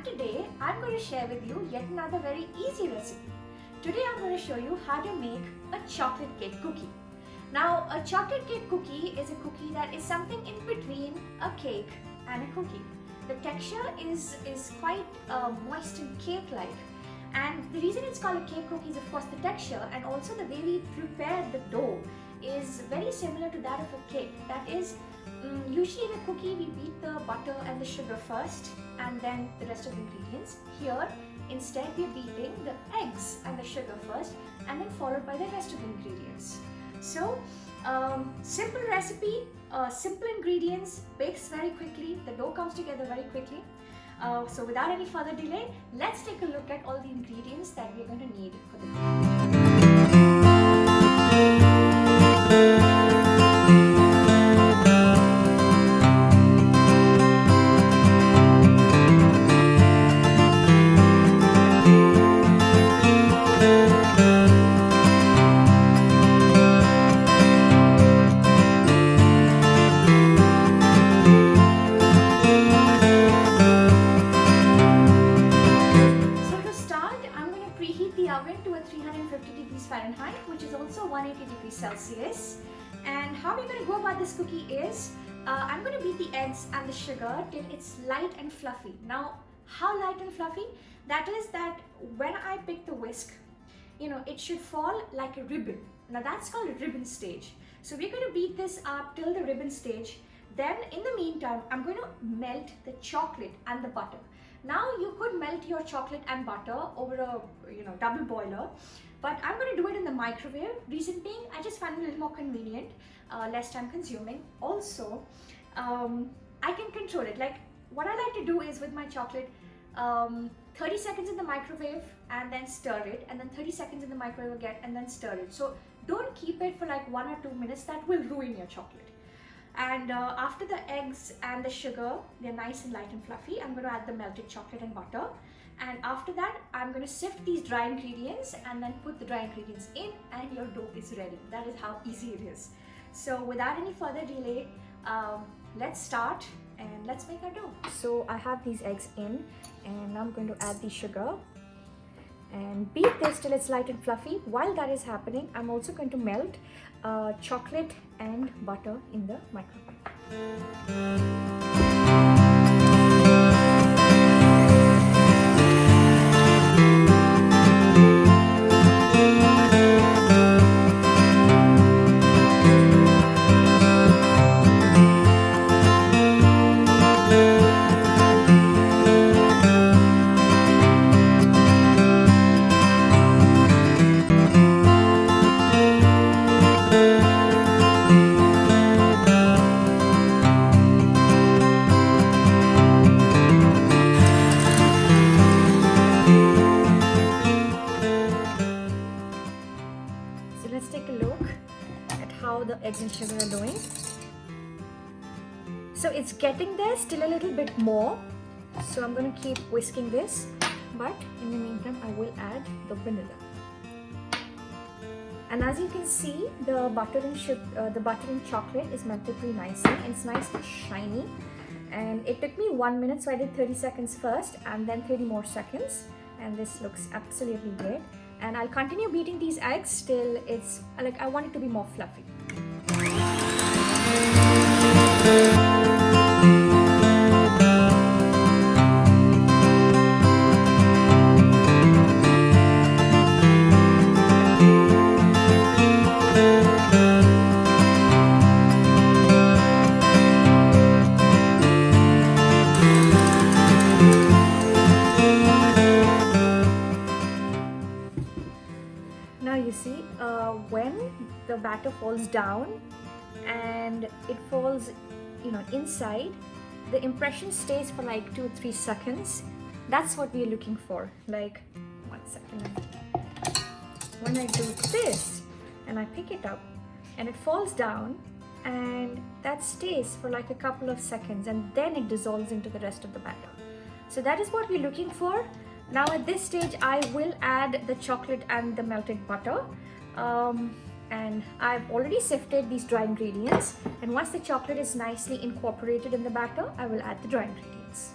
and today I'm going to share with you yet another very easy recipe. Today I'm going to show you how to make a chocolate cake cookie. Now a chocolate cake cookie is a cookie that is something in between a cake and a cookie. The texture is quite moist and cake-like, and the reason it's called a cake cookie is of course the texture, and also the way we prepare the dough is very similar to that of a cake. That is, usually in a cookie we beat the butter and the sugar first and then the rest of the ingredients. Here instead we are beating the eggs and the sugar first and then followed by the rest of the ingredients. So simple recipe, simple ingredients, bakes very quickly, the dough comes together very quickly. So without any further delay, let's take a look at all the ingredients that we're going to need for the cookie. Preheat the oven to a 350 degrees Fahrenheit, which is also 180 degrees Celsius. And how we're going to go about this cookie is, I'm going to beat the eggs and the sugar till it's light and fluffy. Now, how light and fluffy? That is that when I pick the whisk, it should fall like a ribbon. Now that's called a ribbon stage. So we're going to beat this up till the ribbon stage. Then in the meantime, I'm going to melt the chocolate and the butter. Now you could melt your chocolate and butter over a double boiler, but I'm going to do it in the microwave. Reason being, I just find it a little more convenient, less time consuming. Also, I can control it. Like what I like to do is with my chocolate, 30 seconds in the microwave and then stir it, and then 30 seconds in the microwave again and then stir it. So don't keep it for like 1 or 2 minutes, that will ruin your chocolate. And after the eggs and the sugar, they're nice and light and fluffy, I'm going to add the melted chocolate and butter. And after that, I'm going to sift these dry ingredients and then put the dry ingredients in, and your dough is ready. That is how easy it is. So without any further delay, let's start and let's make our dough. So I have these eggs in, and now I'm going to add the sugar and beat this till it's light and fluffy. While that is happening, I'm also going to melt chocolate and butter in the microwave. Let's take a look at how the eggs and sugar are doing. So it's getting there, still a little bit more. So I'm going to keep whisking this, but in the meantime I will add the vanilla. And as you can see, the butter and chocolate is melted pretty nicely, and it's nice and shiny. And it took me 1 minute, so I did 30 seconds first and then 30 more seconds, and this looks absolutely great. And I'll continue beating these eggs till it's like I want it to be more fluffy. Now you see, when the batter falls down and it falls inside, the impression stays for like 2-3 seconds. That's what we're looking for. Like 1 second. When I do this and I pick it up and it falls down, and that stays for like a couple of seconds, and then it dissolves into the rest of the batter. So that is what we're looking for. Now at this stage, I will add the chocolate and the melted butter. And I've already sifted these dry ingredients, and once the chocolate is nicely incorporated in the batter, I will add the dry ingredients.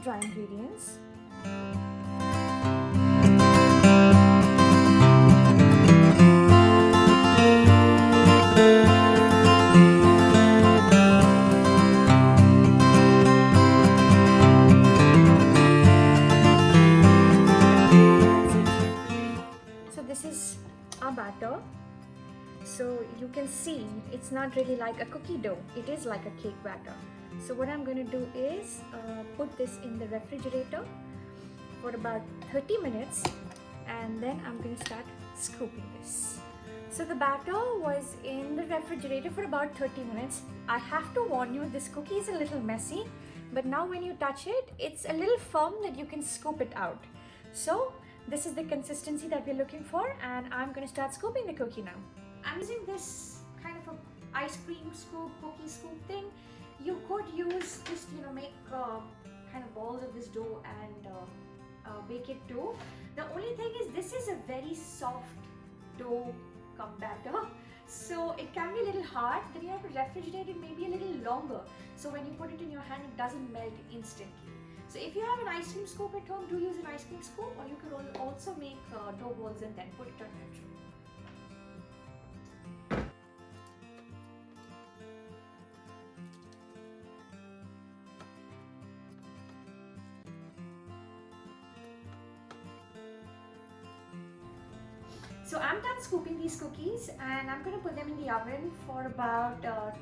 dry ingredients. So this is our batter. So you can see it's not really like a cookie dough, it is like a cake batter. So what I'm going to do is put this in the refrigerator for about 30 minutes and then I'm going to start scooping this. So the batter was in the refrigerator for about 30 minutes. I have to warn you, this cookie is a little messy, but now when you touch it, it's a little firm that you can scoop it out. So this is the consistency that we're looking for and I'm going to start scooping the cookie now. I'm using this kind of a ice cream scoop, cookie scoop thing. You could use just, make kind of balls of this dough and bake it too. The only thing is this is a very soft dough come batter. So it can be a little hard, then you have to refrigerate it maybe a little longer. So when you put it in your hand, it doesn't melt instantly. So if you have an ice cream scoop at home, do use an ice cream scoop, or you could also make dough balls and then put it on your tray. So I'm done scooping these cookies and I'm going to put them in the oven for about 10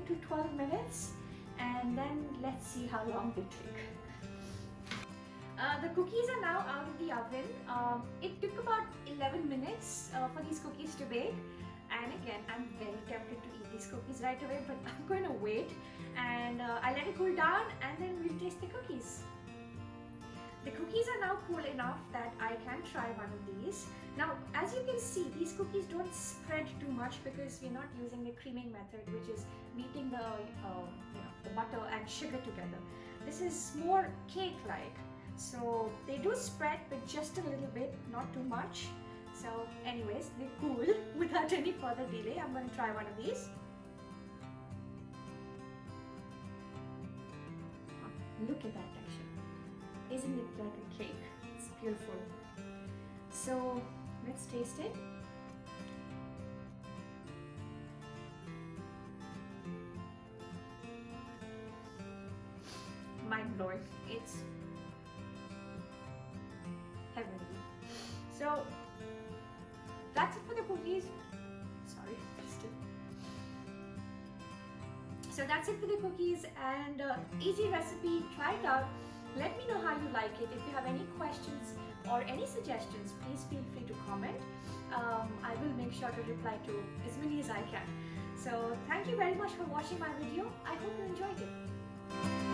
to 12 minutes and then let's see how long they take. The cookies are now out of the oven. It took about 11 minutes for these cookies to bake, and again I'm very tempted to eat these cookies right away, but I'm going to wait and I let it cool down and then we'll taste the cookies. The cookies are now cool enough that I can try one of these. Now, as you can see, these cookies don't spread too much because we're not using the creaming method, which is beating the butter and sugar together. This is more cake-like, so they do spread, but just a little bit, not too much. So, anyways, they're cool. Without any further delay, I'm going to try one of these. Oh, look at that texture. Isn't it like a cake? It's beautiful. So let's taste it. Mind blowing. It's heavenly. So that's it for the cookies. Sorry, so that's it for the cookies and easy recipe. Try it out. Let me know how you like it. If you have any questions or any suggestions, please feel free to comment. I will make sure to reply to as many as I can. So thank you very much for watching my video. I hope you enjoyed it.